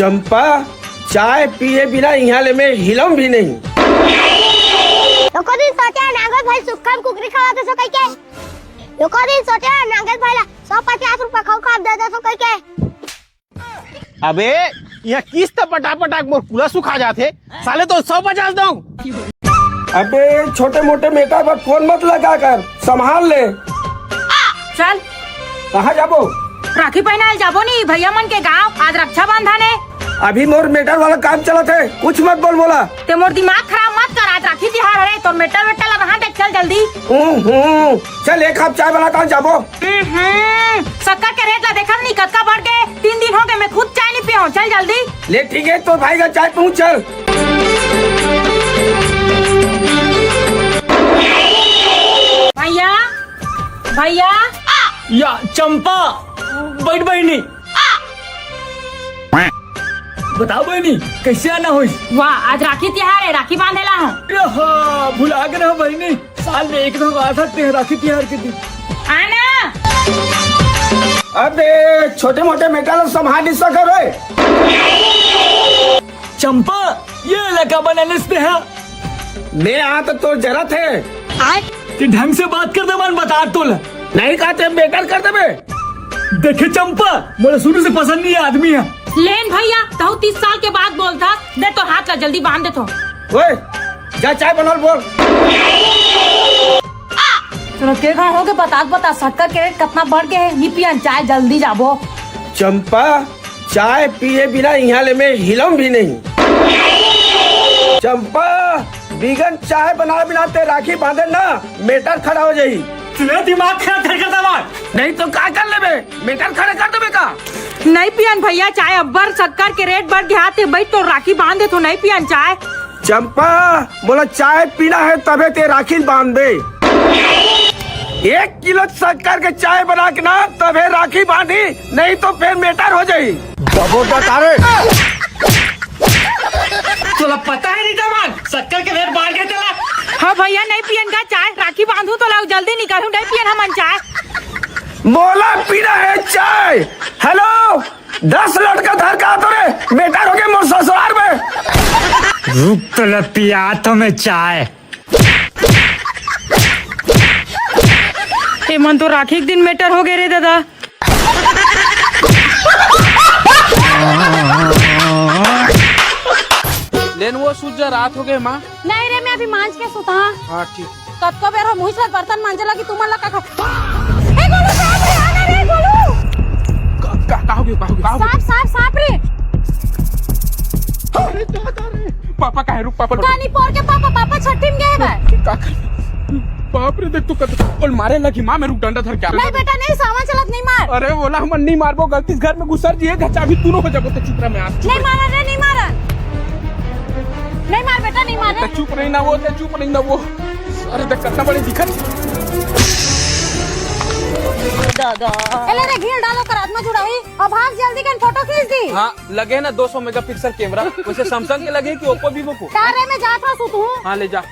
चंपा चाय पिए बिना यहाँ ले में हिलम भी नहीं। लोको दिन सोचा नांगल भाई सुखम कुकरी खवाते सो कई के। लोको दिन सोचा नांगल भाई ला 150 रुपया खाओ दे दे सो कई के। अबे यहाँ किस्त पटापटाक मोर पूरा सुखा जाते साले तो 150 दो। अबे छोटे मोटे मेटा पर फोन मत लगा कर, संभाल ले। चल कहाँ जाबो? राखी पहनाए जाबो नहीं भैया मन के गांव, आज रक्षाबंधन है। अभी मोर मेटर वाला काम चला थे, कुछ मत बोल बोला। ते मोर दिमाग खराब मत कर, आज राखी तिहार है तो मेटल वेटल रहा देख, चल जल्दी। चल एक कप चाय बना कर जाबो। शक्कर के रेट ला देखा नहीं कत्का बढ़ के 3 दिन हो गए, मैं खुद चाय नहीं पिया हूँ, चल जल्दी। ले ठीक है तो भाई का चाय पहुँच चल। भैया भैया या चंपा बैठ बहनी, बताओ बहनी कैसे आना हो? वाह आज राखी तिहार है, राखी बांधेला हूँ। भुला गए ना बहनी, साल में एक दो आ सकते हैं राखी तिहार के दिन। आना। अबे छोटे मोटे मेटा संभाल नहीं सकर रे। चंपा ये इलाका बनाने से है, मैं आ तो जरूरत है। कि ढंग से बात कर दे, मन बता तो नहीं कहते बेकार कर दे बे। देखे चंपा मुझे शुरू से पसंद नहीं है आदमी है। लेन भैया तो 30 साल के बाद बोलता दे तो हाथ ला जल्दी बांध दे तो। ओए जा चाय बना बोल। चलो के कहाँ हो के बता शक्कर के रेट कितना बढ़ गए है, नहीं पियन चाय जल्दी जाबो। चंपा चाय पिए बिना यहाँ ले में हिलम भी नहीं। चंपा बिगन चाय बना बिना ते राखी बांधे ना मेटर खड़ा हो जाई। तुम्हें दिमाग खराब कर नहीं तो क्या कर ले मेटर खड़ा कर दे का। नहीं पियन भैया चाय, अब्बर शक्कर के रेट बढ़ गया थे भाई, तो राखी बांध दे तो नहीं पियन चाय। चंपा बोला चाय पीना है तबे ते राखी बांध दे। 1 किलो शक्कर के चाय बना के ना तबे राखी बांधी, नहीं तो फिर मेटर हो जाई। तुला पता है नहीं जमान शक्कर के रेट बढ़ गए चला। हाँ भैया नहीं पियन का चाय, राखी बांधू तो लाओ जल्दी निकालू, नहीं पियन हमन चाय। बोला पीना है चाय। हेलो 10 लड़का धर का तो रे बेटा हो गए मोर ससुराल में। रुक तो पिया तो मैं चाय। ए मन तो राखी एक दिन मेटर हो गए रे दादा। लेन वो सूझ रात हो गए माँ। नहीं रे मैं अभी मांझ के सुता। हाँ ठीक। कब को बेर हो मुँह से बर्तन मांझे लगी तुम लगा का। ए गोलू साहब रे आना रे गोलू। साफ रे। पापा कहे रुक पापा। गानी पोर के पापा छठी में गए बे। बाप रे देख तू कत और मारे लगी माँ, मैं रुक डंडा धर क्या। नहीं बेटा नहीं, सामान चलत नहीं मार। अरे बोला हम नहीं मारबो, गलती से घर में घुसर जिए चाबी तू हो जाबो तो चित्रा में आ। नहीं मारा रे, नहीं मारा। नहीं मार बेटा नहीं मार। चुप नहीं ना वो, चुप नहीं ना वो। अरे देख कितना बड़ी दिखत। दादा एले रे घील डालो कर आत्मा जुड़ाई, अब भाग जल्दी कर फोटो खींच दी। हाँ लगे ना 200 मेगापिक्सल कैमरा, वैसे सैमसंग के लगे कि ओप्पो वीवो को। तारे में जात रहा तू। हाँ ले जा।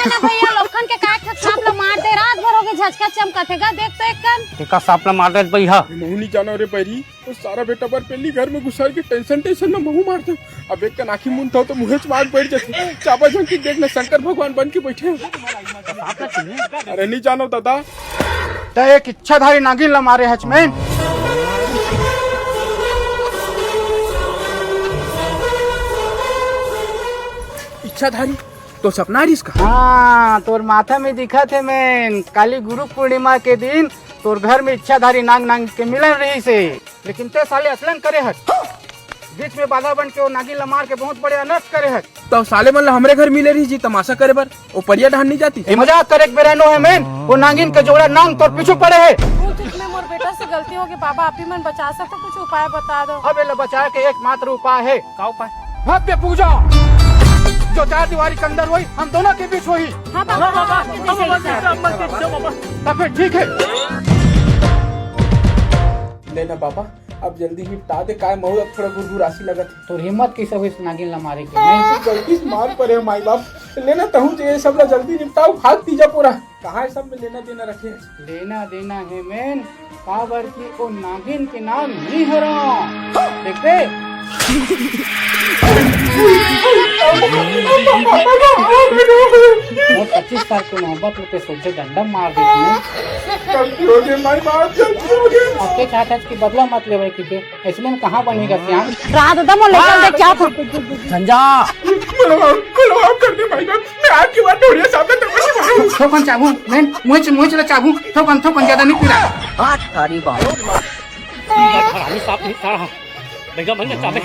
ना भैया लोखन के काट के सांप ला मार दे, रात भर हो गए झटका चमकातेगा, देख तो एक कन का सांप ला मार दे भैया। महू नहीं जाना रे पैरी, तो सारा बेटा पर पहली घर में घुसा के टेंशन ना महू मारते। अब एक का नाखी मुंह था तो मुँह मार बैठ जाते। चापा झंकी देखना शंकर भगवान बन के बैठे। अरे नहीं जानो दादा तो एक इच्छाधारी नागिन ला मारे हचमैन। इच्छाधारी तो सपना है इसका। हाँ तोर माथा में दिखा थे मैं, काली गुरु पूर्णिमा के दिन तोर घर में इच्छाधारी नाग नाग के मिलन रही से, लेकिन ते साले असलन करे हट, बीच में बाधा बन के वो नागिन ला मार के बहुत बड़े अनर्थ करे हट। तो साले मन हमरे घर मिले रही जी तमाशा करे बर, वो परिया ढान नहीं जाती। मजाक करे बेरा नो है मैन, वो नागिन के जोड़ा नांग तोर पीछू पड़े है। मोर बेटा से गलती हो गई बाबा, आप ही मन बचा सकते, कुछ उपाय बता दो। अब ये बचाए के एकमात्र उपाय है। का उपाय? भव्य पूजा, जो 4 दीवारी के अंदर हुई हम दोनों के बीच हुई। हाँ बाबा तब फिर ठीक है। लेना पापा अब जल्दी निपटा दे काय महू अब थोड़ा गुरगुरासी लगत है। तो हिम्मत की सब इस नागिन ला मारे के नहीं तो गलती से मार पड़े माई बाप लेना तहूँ चाहिए सब ला जल्दी निपटाओ भाग तीजा पूरा कहाँ सब में लेना देना रखे लेना देना है मैन काबर की ओ नागिन के नाम नहीं हरो देखते वो 25 साल की मोहब्बत होते सोचे डंडा मार देते गलती हो गई माई बाप गलती हो गई आपके चाचा की बदला मत ले भाई किते इसमें कहाँ बनेगा क्या रात दम लेकर देख क्या था संजा बोलो आप कर दे भाई बाप मैं आपकी बात ढूंढिए सामने तो कुछ मारो ठोकन चाबू मैन मुझे चला चाबू ठोकन ज्यादा नहीं पीड़ा तारी बात हरामी साहब नहीं था बेगम बन चाबे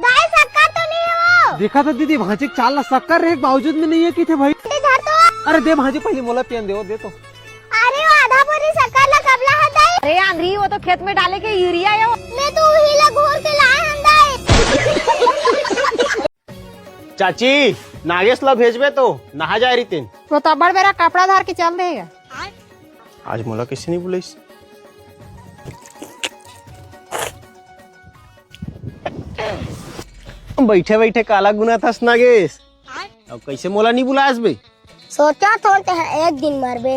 दाई सक्का तो नहीं हो देखा था दीदी भाजी चाल शक्कर रहे बावजूद में नहीं है कि थे भाई इधर तो अरे दे भाजी पहले मोला पियन दे तो अरे वो आधा पूरी सक्का ला कबला है दाई अरे आंधी वो तो खेत में डाले के यूरिया है मैं तो वही ला घोर के लाए हम दाई चाची नागेश ला भेजबे तो नहा जाए रही वो तो बड़ मेरा कपड़ा धार के चल देगा आज मोला किसी नहीं बुलाइस बैठे बैठे काला गुना था नागेश अब कैसे मोला नहीं बुलायस बे सोचा थोड़ते हैं एक दिन मरबे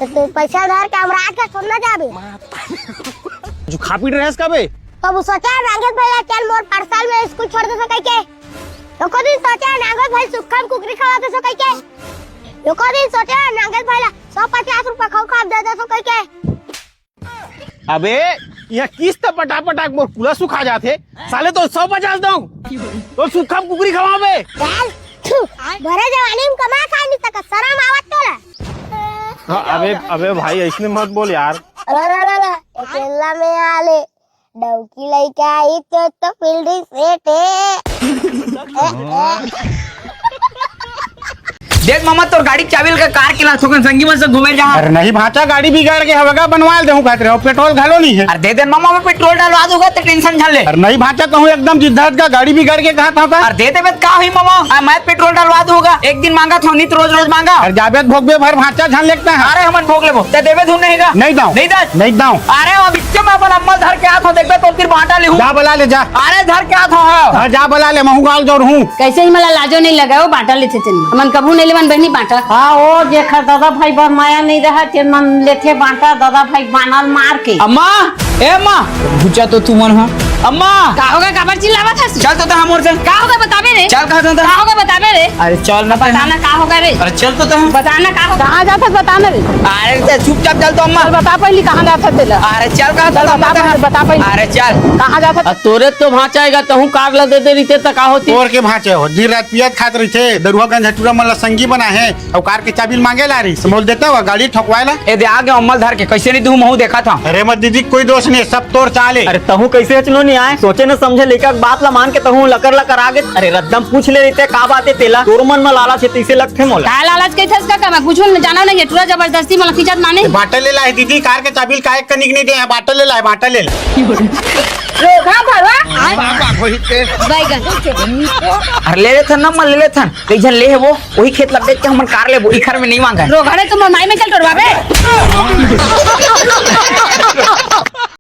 तो तू पैसा उधार के हमरा के सुनना जाबे जो खा पी रहे का बे तब सोचा नागेश भैया चल मोर पार्सल में स्कूल छोड़ दे सके के तो को दिन सोचा नागेश भाई सुखम कुकरी खवा दे सके के तो को दिन सोचा नागेश भैया 150 रुपया खा दे दे सके के अबे यहाँ किस्त पटाक मोर कुला सुखा जाते साले तो 150 दो तो सुखम कुकरी खवाबे चल छू भरे जवानी में कमा खा नहीं तक शर्म आवत तोला अबे भाई ऐसने मत बोल यार अरे अकेला में आले डौकी लइका आई तो फील्डिंग सेट है देख मामा तोर गाड़ी चाबिल का कार के लाथों के संगी मन से घूमे जा अरे नहीं भाचा गाड़ी बिगाड़ के हवगा बनवा दे कहते रहो पेट्रोल घालो नहीं है अरे दे दे मामा में पेट्रोल डालवा दूंगा तो टेंशन झल ले अरे नहीं भाचा कहूँ एकदम जिद्दात का गाड़ी बिगाड़ के कहा था अरे दे दे बे का हुई मामा मैं पेट्रोल डालवा दूंगा एक दिन मांगा था नहीं तो रोज मांगा अरे जावेद भोगबे भर भाचा झन लेता है अरे हमन भोग लेबो ते देबे धुन नहींगा नहीं दाऊ नहीं दाऊ अरे अब इससे मैं अपन अम्मा धर के आत हो देखबे तो फिर बांटा ले हूं जा बुला ले जा अरे धर के आत हो हाँ जा बुला ले महू गाल जोर हूँ कैसे ही मला लाजो नहीं लगा वो बांटा लेते चल मन कबू नहीं लेवन बहनी बांटा हाँ वो देखा दादा भाई बर माया नहीं रहा ते मन लेते बांटा दादा भाई बानल मार के अम्मा ए अम्मा भूचा तो तू मन हो अम्मा का होगा काबर चिल्लावा था चल तो हम और चल का होगा बताबे रे चल कहा था का होगा बताबे रे अरे चल ना बताना का होगा रे अरे चल तो हम बताना का होगा कहाँ जाता बताना रे अरे चुपचाप चल तो अम्मा बता पहले कहाँ जाता तेला अरे चल कहा बता पहले अरे चल कहाँ जाता तोरे तो भाचाएगा तो हूँ कार ला दे रही तो का होती तोर के भाचे हो दिन रात पियत खात रही थे दरुआगंज हटूरा मन ला संगी बना है और कार के चाबी मांगे ला रही समझ देता हुआ गाड़ी ठोकवाएला ए दे आगे अम्मल धर के कैसे नहीं तू महू देखा था अरे मत दीदी कोई दोष नहीं सब तोर चाले अरे तहू कैसे चलो नहीं आए सोचे न समझे लेकर बात ला मान के तहू लकर आगे अरे रद्दम पूछ ले रही का बात है तेला तोर मन में लाला से तीसे लगते मोला काय लालच के थस का मैं कुछ जाना नहीं पूरा जबरदस्ती मला खिंचत माने बाटल ले लाए दीदी कार के चाबी का एक कनिक नहीं दे बाटल ले लाए बाटल ले रोगा भरवा बैगन अरे ले लेथन ना मन ले लेथन कैसन ले है वो वही खेत लग देख के हमन कार ले वो इखर में नहीं मांगा रोगा रे तुम माई में चल टरवाबे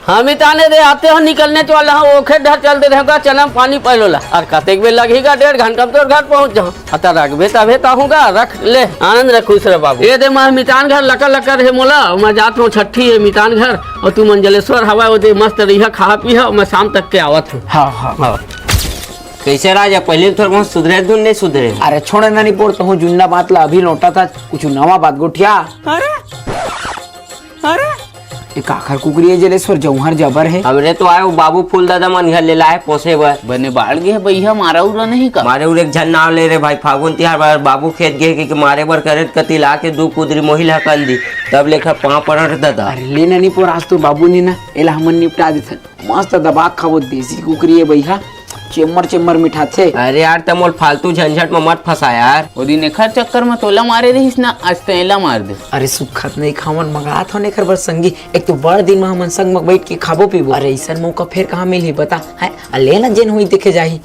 हम ताने दे आते हो निकलने तो वाला वो खेत ढर चलते रहेगा चलम पानी पहलोला और कतेक बेर लगेगा 1.5 घंटा में तो घर पहुंच जाओ अता रखबे तबे ताहूगा रख ले आनंद रख खुश रह बाबू ये दे मैं मितान घर लकर है मोला मैं जात हूँ छठी है मितान घर और तू मंजलेश्वर हवा वो दे मस्त रही खा पी है मैं शाम तक के आवत हूँ हाँ कैसे राजा पहले थोड़ा बहुत सुधरे धुन नहीं सुधरे अरे छोड़ ना नहीं पोड़ कहूँ जुन्ना बात ला अभी लौटा था कुछ नवा बात गोठिया अरे एक आखर कुकरी जलेश्वर जौहर जबर है हमरे तो आए वो बाबू फूल दादा मन घर ले लाए पोसे बर बने बाढ़ गए भैया मारा उरा नहीं का मारे उरे एक झन नाव ले रे भाई फागुन तिहार बार बाबू खेत गए कि मारे बर करे कति ला के 2 कुदरी मोहिला कंदी तब लेखा 5 पड़र दादा अरे ले नहीं पोर आज तो बाबू ने ना एला हमन निपटा देथन मस्त दबा खावो देसी कुकरी है भैया चेम्मर मिठा थे अरे यार तमोल फालतू झंझट में मत फंसा यार वो दिन एखर चक्कर में तोला मारे रहीस ना आज तो एला मार दे अरे सुखत नहीं खावन मंगा था नेकर बर संगी एक तो बड़ दिन में हमन संग में बैठ के खाबो पीबो अरे ऐसा मौका फिर कहाँ मिली बता है लेना जेन हुई देखे जाही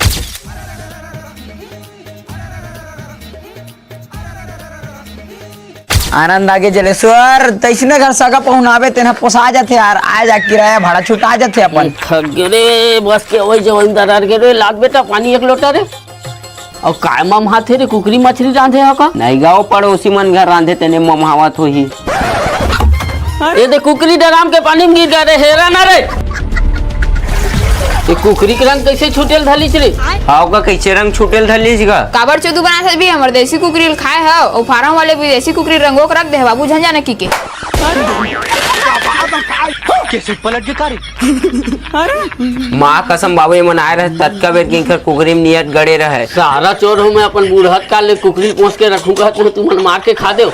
आनंद आगे जलेश्वर तैसने घर सगा पहुनावे तेना पोसा जाते यार आ जा किराया भाड़ा छुटा जाते अपन थक गए रे बस के वही जमींदार के रे लाद बेटा पानी एक लोटा रे और काय मम हाथे रे कुकरी मछली रांधे हो का नहीं गाओ पड़ोसी मन घर रांधे तेने ममहावत हो ही। ये दे कुकरी डराम के पानी में गिर गए रे हेरा ना रे ये कुकरी के रंग कैसे छूटेल धलिस रे हाउ का कैसे रंग छूटेल धलिस का काबर चोदू बना भी हमर देसी कुकरी खाए है और फार्म वाले भी देसी कुकरी रंगो के रख दे बाबू झंझा न की के कैसे पलट के कारी माँ कसम बाबू मन आए रहे तत्का बेर के कुकरी में नियत गड़े रहे सारा चोर हूँ मैं अपन बूढ़त काल ले कुकरी पोस के रखूंगा तो तुम मार के खा दो